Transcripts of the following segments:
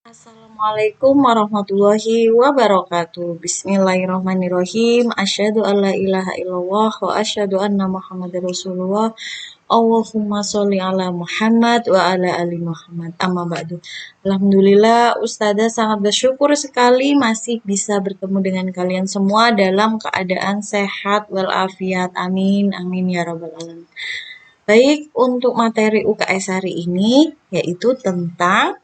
Assalamualaikum warahmatullahi wabarakatuh. Bismillahirrahmanirrahim. Asyhadu an la ilaha illallah wa asyhadu anna Muhammadar Rasulullah. Allahumma sholli ala Muhammad wa ala ali Muhammad. Amma ba'du. Alhamdulillah, Ustazah sangat bersyukur sekali masih bisa bertemu dengan kalian semua dalam keadaan sehat walafiat. Amin, amin ya rabbal alamin. Baik, untuk materi UKS hari ini yaitu tentang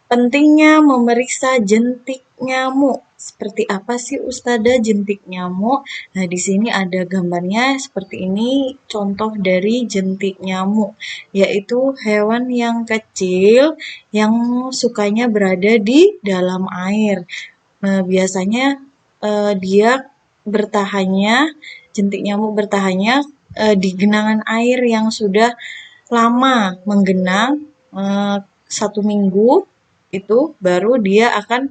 pentingnya memeriksa jentik nyamuk. Seperti apa sih Ustazah jentik nyamuk? Nah, di sini ada gambarnya seperti ini, contoh dari jentik nyamuk, yaitu hewan yang kecil yang sukanya berada di dalam air. Nah, biasanya dia bertahannya, jentik nyamuk bertahannya di genangan air yang sudah lama menggenang 1 minggu itu baru dia akan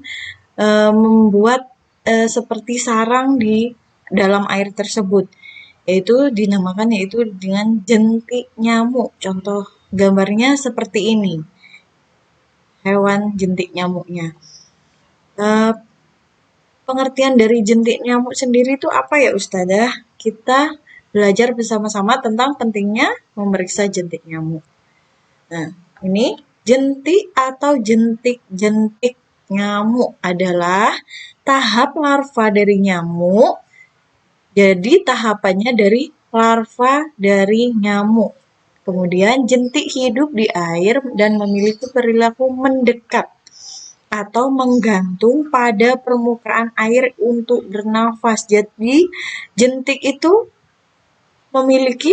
membuat seperti sarang di dalam air tersebut, yaitu dinamakan dengan jentik nyamuk. Contoh gambarnya seperti ini, hewan jentik nyamuknya. Pengertian dari jentik nyamuk sendiri itu apa ya Ustazah? Kita belajar bersama-sama tentang pentingnya memeriksa jentik nyamuk. Nah, ini jentik atau jentik-jentik nyamuk adalah tahap larva dari nyamuk. Jadi tahapannya dari larva dari nyamuk. Kemudian jentik hidup di air dan memiliki perilaku mendekat atau menggantung pada permukaan air untuk bernafas. Jadi jentik itu memiliki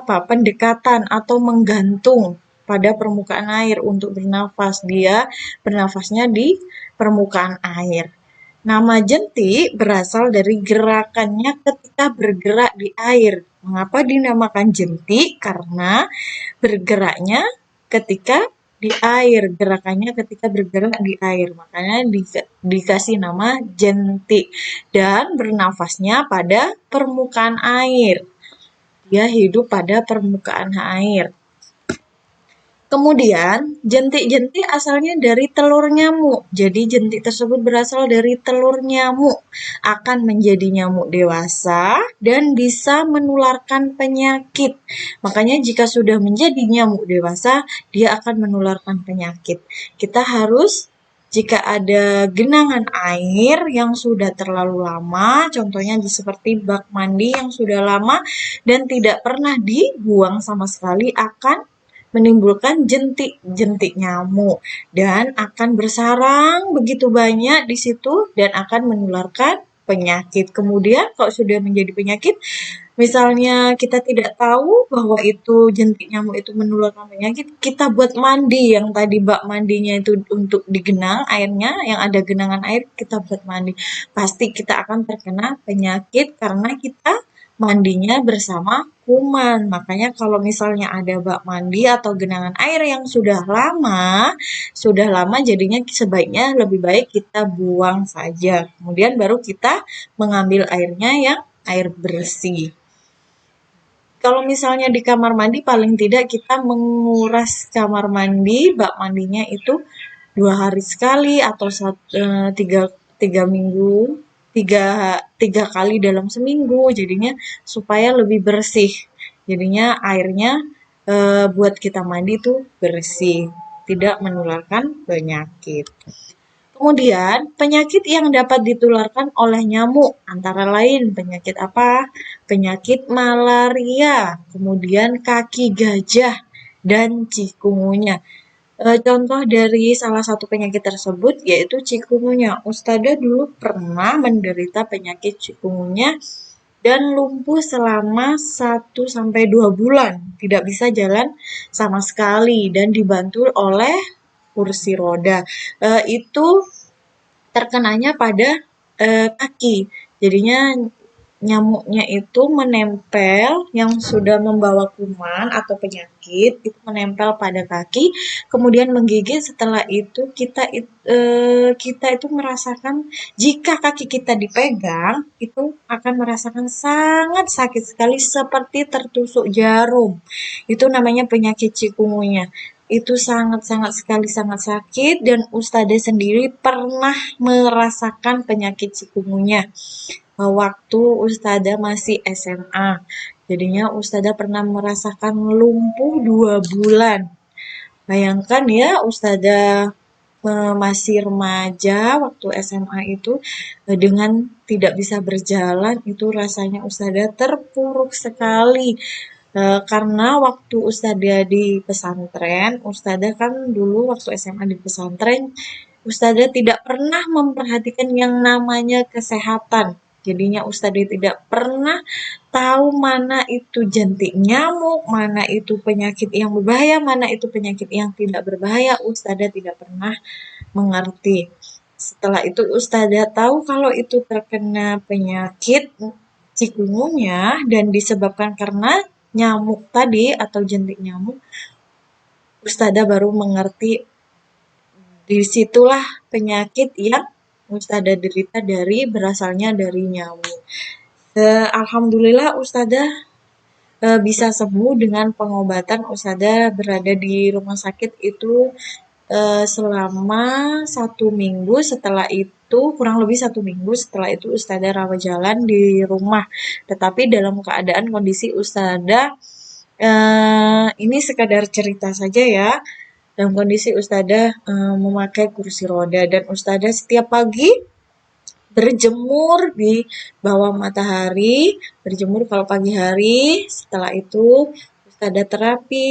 pendekatan atau menggantung pada permukaan air untuk bernafas. Dia bernafasnya di permukaan air. Nama jentik berasal dari gerakannya ketika bergerak di air. Mengapa dinamakan jentik? Karena bergeraknya ketika di air, gerakannya ketika bergerak di air. Makanya dikasih nama jentik. Dan bernafasnya pada permukaan air. Dia hidup pada permukaan air. Kemudian, jentik-jentik asalnya dari telur nyamuk. Jadi, jentik tersebut berasal dari telur nyamuk. Akan menjadi nyamuk dewasa dan bisa menularkan penyakit. Makanya, jika sudah menjadi nyamuk dewasa, dia akan menularkan penyakit. Kita harus, jika ada genangan air yang sudah terlalu lama, contohnya seperti bak mandi yang sudah lama dan tidak pernah dibuang sama sekali, akan menimbulkan jentik-jentik nyamuk dan akan bersarang begitu banyak di situ dan akan menularkan penyakit. Kemudian kalau sudah menjadi penyakit, misalnya kita tidak tahu bahwa itu jentik nyamuk itu menularkan penyakit, kita buat mandi yang tadi bak mandinya itu untuk digenang airnya, yang ada genangan air kita buat mandi. Pasti kita akan terkena penyakit karena kita mandinya bersama kuman. Makanya kalau misalnya ada bak mandi atau genangan air yang sudah lama jadinya sebaiknya lebih baik kita buang saja. Kemudian baru kita mengambil airnya yang air bersih. Kalau misalnya di kamar mandi, paling tidak kita menguras kamar mandi, bak mandinya itu 2 hari sekali atau 3 minggu, tiga kali dalam seminggu, jadinya supaya lebih bersih. Jadinya airnya buat kita mandi tuh bersih, tidak menularkan penyakit. Kemudian, penyakit yang dapat ditularkan oleh nyamuk antara lain penyakit apa? Penyakit malaria, kemudian kaki gajah, dan cikungunya. Contoh dari salah satu penyakit tersebut yaitu cikungunya. Ustazah dulu pernah menderita penyakit cikungunya dan lumpuh selama 1-2 bulan. Tidak bisa jalan sama sekali dan dibantu oleh kursi roda. Itu terkenanya pada kaki. Jadinya nyamuknya itu menempel yang sudah membawa kuman atau penyakit itu menempel pada kaki, kemudian menggigit. Setelah itu kita itu merasakan, jika kaki kita dipegang itu akan merasakan sangat sakit sekali seperti tertusuk jarum. Itu namanya penyakit cikungunya. itu sangat-sangat sekali sangat sakit dan Ustazah sendiri pernah merasakan penyakit chikungunya waktu Ustazah masih SMA. Jadinya Ustazah pernah merasakan lumpuh 2 bulan. Bayangkan ya Ustazah masih remaja waktu SMA itu dengan tidak bisa berjalan itu rasanya Ustazah terpuruk sekali. Karena waktu Ustazah di pesantren, Ustazah kan dulu waktu SMA di pesantren, Ustazah tidak pernah memperhatikan yang namanya kesehatan. Jadinya Ustazah tidak pernah tahu mana itu jentik nyamuk, mana itu penyakit yang berbahaya, mana itu penyakit yang tidak berbahaya. Ustazah tidak pernah mengerti. Setelah itu Ustazah tahu kalau itu terkena penyakit chikungunya dan disebabkan karena nyamuk tadi atau jentik nyamuk, Ustazah baru mengerti disitulah penyakit yang Ustazah derita berasalnya dari nyamuk. Alhamdulillah Ustazah bisa sembuh dengan pengobatan. Ustazah berada di rumah sakit itu selama 1 minggu. Setelah itu kurang lebih 1 minggu setelah itu Ustazah rawat jalan di rumah, tetapi dalam keadaan kondisi Ustazah ini sekadar cerita saja ya, dalam kondisi Ustazah memakai kursi roda dan Ustazah setiap pagi berjemur di bawah matahari, berjemur kalau pagi hari, setelah itu Ustazah terapi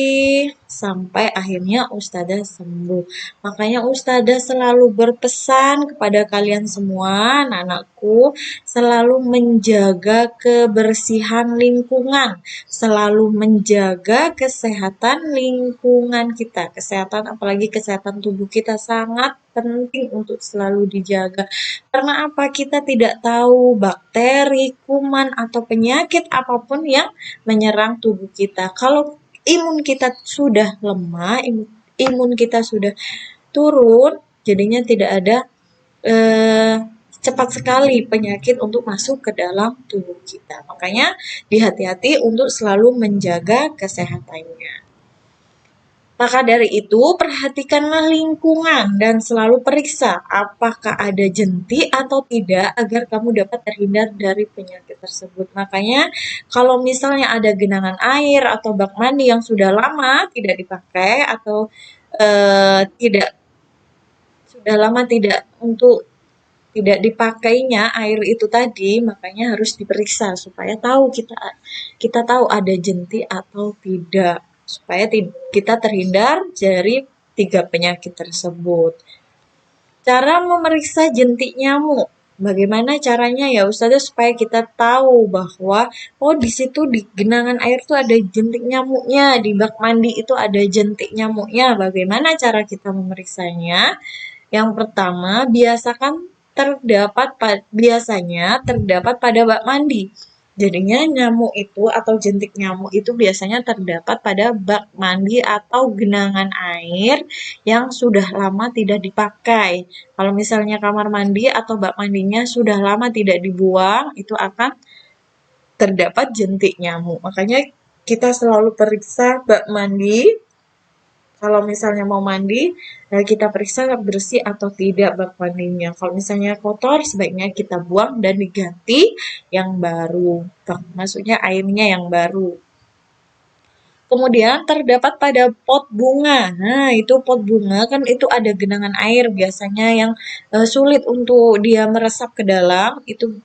sampai akhirnya Ustazah sembuh. Makanya Ustazah selalu berpesan kepada kalian semua, anak-anakku, selalu menjaga kebersihan lingkungan, selalu menjaga kesehatan lingkungan kita. Kesehatan, apalagi kesehatan tubuh kita sangat penting untuk selalu dijaga. Karena apa? Kita tidak tahu bakteri, kuman, atau penyakit apapun yang menyerang tubuh kita. Kalau imun kita sudah lemah, imun kita sudah turun, jadinya tidak ada cepat sekali penyakit untuk masuk ke dalam tubuh kita. Makanya dihati-hati untuk selalu menjaga kesehatannya. Maka dari itu, perhatikanlah lingkungan dan selalu periksa apakah ada jentik atau tidak agar kamu dapat terhindar dari penyakit tersebut. Makanya, kalau misalnya ada genangan air atau bak mandi yang sudah lama tidak dipakai atau sudah lama tidak dipakainya air itu tadi, makanya harus diperiksa supaya kita tahu ada jentik atau tidak, supaya kita terhindar dari 3 penyakit tersebut. Cara memeriksa jentik nyamuk. Bagaimana caranya ya Ustazah supaya kita tahu bahwa di situ di genangan air tuh ada jentik nyamuknya, di bak mandi itu ada jentik nyamuknya. Bagaimana cara kita memeriksanya? Yang pertama, biasanya terdapat pada bak mandi. Jadinya nyamuk itu atau jentik nyamuk itu biasanya terdapat pada bak mandi atau genangan air yang sudah lama tidak dipakai. Kalau misalnya kamar mandi atau bak mandinya sudah lama tidak dibuang, itu akan terdapat jentik nyamuk. Makanya kita selalu periksa bak mandi. Kalau misalnya mau mandi, kita periksa bersih atau tidak bak mandinya. Kalau misalnya kotor, sebaiknya kita buang dan diganti yang baru. Maksudnya airnya yang baru. Kemudian terdapat pada pot bunga. Nah, itu pot bunga kan itu ada genangan air biasanya yang sulit untuk dia meresap ke dalam. Itu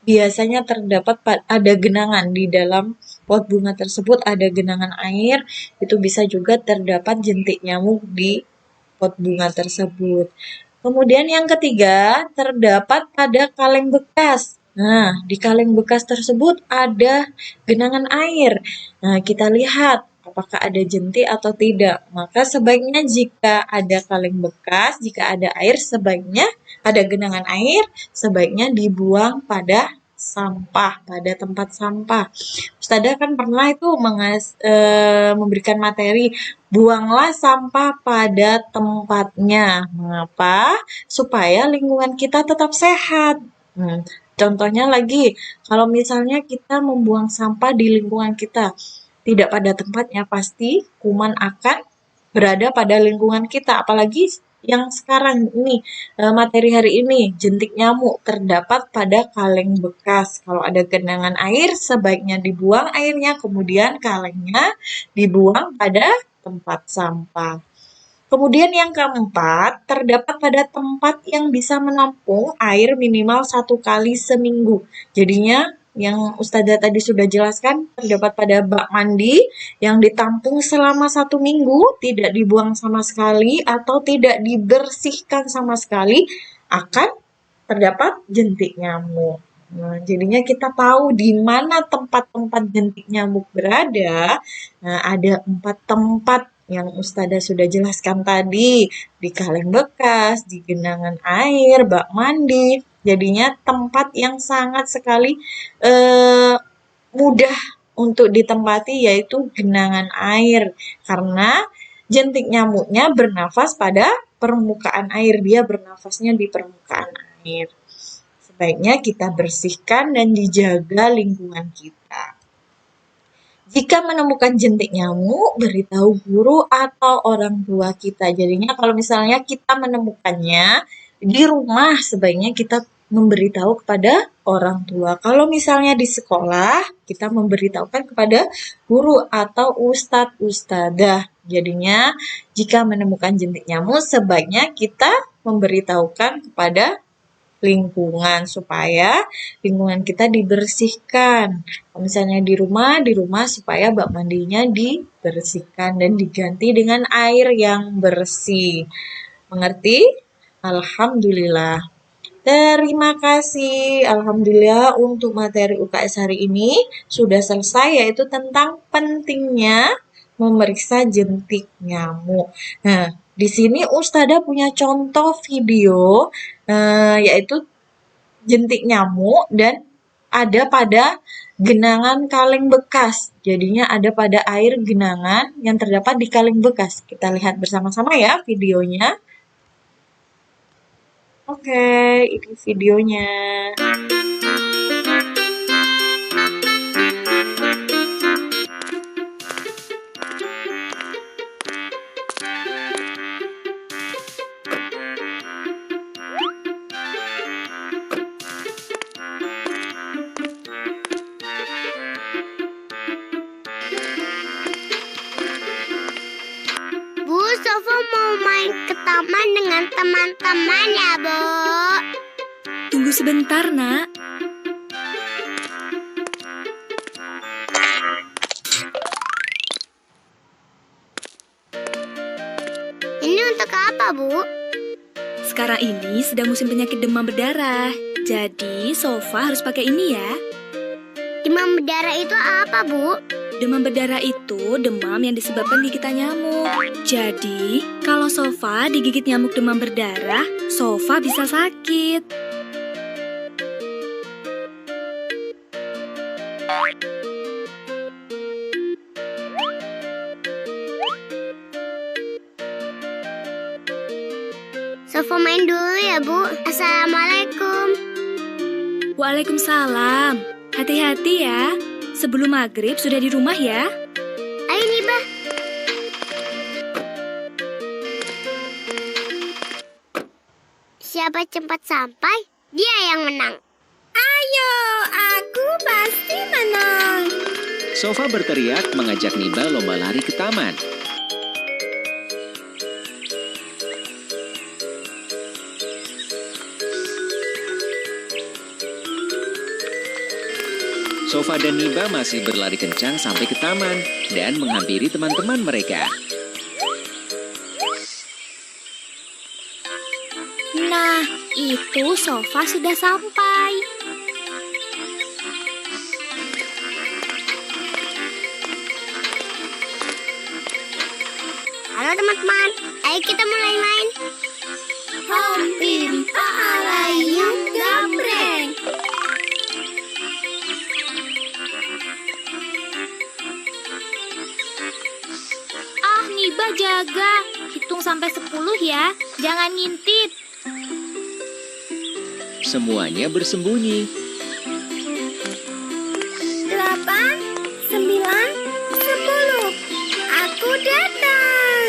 biasanya terdapat ada genangan di dalam pot bunga tersebut, ada genangan air, itu bisa juga terdapat jentik nyamuk di pot bunga tersebut. Kemudian yang ketiga, terdapat pada kaleng bekas. Nah, di kaleng bekas tersebut ada genangan air. Nah, kita lihat apakah ada jentik atau tidak. Maka sebaiknya jika ada kaleng bekas, jika ada air, sebaiknya ada genangan air, sebaiknya dibuang pada sampah, pada tempat sampah. Ustazah kan pernah itu memberikan materi, buanglah sampah pada tempatnya. Mengapa? Supaya lingkungan kita tetap sehat. Contohnya lagi, kalau misalnya kita membuang sampah di lingkungan kita tidak pada tempatnya, pasti kuman akan berada pada lingkungan kita. Apalagi yang sekarang ini, materi hari ini, jentik nyamuk terdapat pada kaleng bekas. Kalau ada genangan air, sebaiknya dibuang airnya, kemudian kalengnya dibuang pada tempat sampah. Kemudian yang keempat, terdapat pada tempat yang bisa menampung air minimal 1 kali seminggu. Jadinya yang Ustazah tadi sudah jelaskan, terdapat pada bak mandi yang ditampung selama 1 minggu, tidak dibuang sama sekali atau tidak dibersihkan sama sekali, akan terdapat jentik nyamuk. Nah, jadinya kita tahu di mana tempat-tempat jentik nyamuk berada. Nah, ada 4 tempat yang Ustazah sudah jelaskan tadi, di kaleng bekas, di genangan air, bak mandi. Jadinya tempat yang sangat sekali mudah untuk ditempati, yaitu genangan air, karena jentik nyamuknya bernafas pada permukaan air, dia bernafasnya di permukaan air. Sebaiknya kita bersihkan dan dijaga lingkungan kita. Jika menemukan jentik nyamuk, beritahu guru atau orang tua kita. Jadinya kalau misalnya kita menemukannya di rumah, sebaiknya kita memberitahu kepada orang tua. Kalau misalnya di sekolah, kita memberitahukan kepada guru atau ustadz ustadzah. Jadinya jika menemukan jentik nyamuk, sebaiknya kita memberitahukan kepada lingkungan supaya lingkungan kita dibersihkan. Kalau misalnya di rumah supaya bak mandinya dibersihkan dan diganti dengan air yang bersih. Mengerti? Alhamdulillah. Terima kasih. Alhamdulillah untuk materi UKS hari ini sudah selesai, yaitu tentang pentingnya memeriksa jentik nyamuk. Nah, di sini Ustazah punya contoh video yaitu jentik nyamuk dan ada pada genangan kaleng bekas. Jadinya ada pada air genangan yang terdapat di kaleng bekas. Kita lihat bersama-sama ya videonya. Oke, ini videonya. Bu, Sofa mau main ke taman dengan teman-teman ya, Bu. Tunggu sebentar, Nak. Ini untuk apa, Bu? Sekarang ini sedang musim penyakit demam berdarah. Jadi, Sofa harus pakai ini ya. Demam berdarah itu apa, Bu? Demam berdarah itu demam yang disebabkan gigitan nyamuk. Jadi, kalau Sofa digigit nyamuk demam berdarah, Sofa bisa sakit. Sofa main dulu ya, Bu. Assalamualaikum. Waalaikumsalam. Hati-hati ya. Sebelum maghrib sudah di rumah ya. Ayo nih, Bah. Siapa cepat sampai, dia yang menang. Ayo, aku pasti menang. Sofa berteriak mengajak Niba lomba lari ke taman. Sofa dan Niba masih berlari kencang sampai ke taman dan menghampiri teman-teman mereka. Nah, itu Sofa sudah sampai. Halo teman-teman, ayo kita mulai main. Hompim Alayum Gambreng. Ah, Niba jaga. Hitung sampai 10 ya. Jangan ngintip. Semuanya bersembunyi. 8, 9, 10. Aku datang.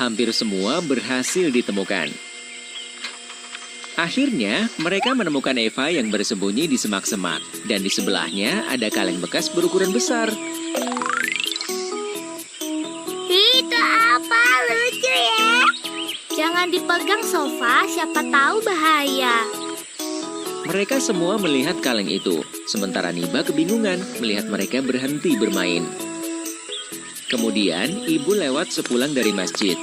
Hampir semua berhasil ditemukan. Akhirnya, mereka menemukan Eva yang bersembunyi di semak-semak. Dan di sebelahnya ada kaleng bekas berukuran besar. Itu apa? Lucu ya. Jangan dipegang, Sofa, siapa tahu bahaya. Mereka semua melihat kaleng itu, sementara Niba kebingungan melihat mereka berhenti bermain. Kemudian, ibu lewat sepulang dari masjid.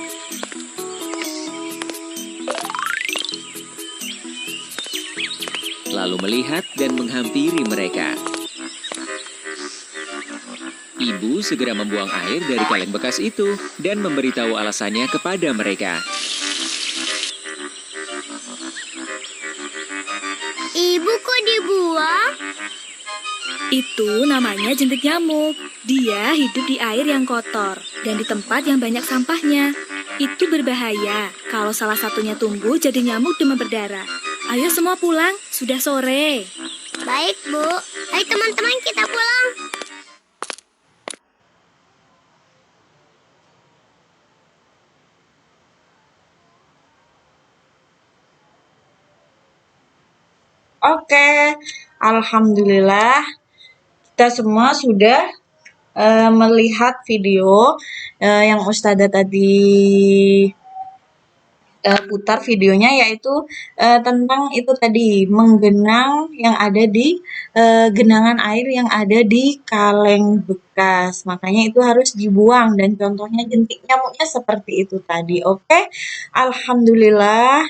Lalu melihat dan menghampiri mereka. Ibu segera membuang air dari kaleng bekas itu dan memberitahu alasannya kepada mereka. Ibu kok dibuang? Itu namanya jentik nyamuk. Dia hidup di air yang kotor dan di tempat yang banyak sampahnya. Itu berbahaya. Kalau salah satunya tumbuh jadi nyamuk demam berdarah. Ayo semua pulang, sudah sore. Baik, Bu. Ayo teman-teman kita pulang. Oke, alhamdulillah kita semua sudah melihat video yang Ustazah tadi putar videonya, yaitu tentang itu tadi, menggenang yang ada di genangan air yang ada di kaleng bekas. Makanya itu harus dibuang dan contohnya jentik nyamuknya seperti itu tadi. Oke, alhamdulillah.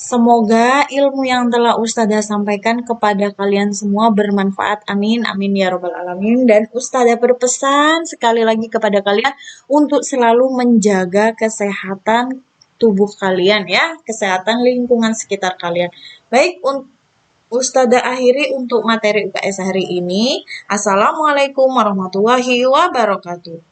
Semoga ilmu yang telah Ustazah sampaikan kepada kalian semua bermanfaat. Amin, amin ya robbal alamin. Dan Ustazah berpesan sekali lagi kepada kalian untuk selalu menjaga kesehatan tubuh kalian ya, kesehatan lingkungan sekitar kalian. Baik, Ustazah akhiri untuk materi UKS hari ini. Assalamualaikum warahmatullahi wabarakatuh.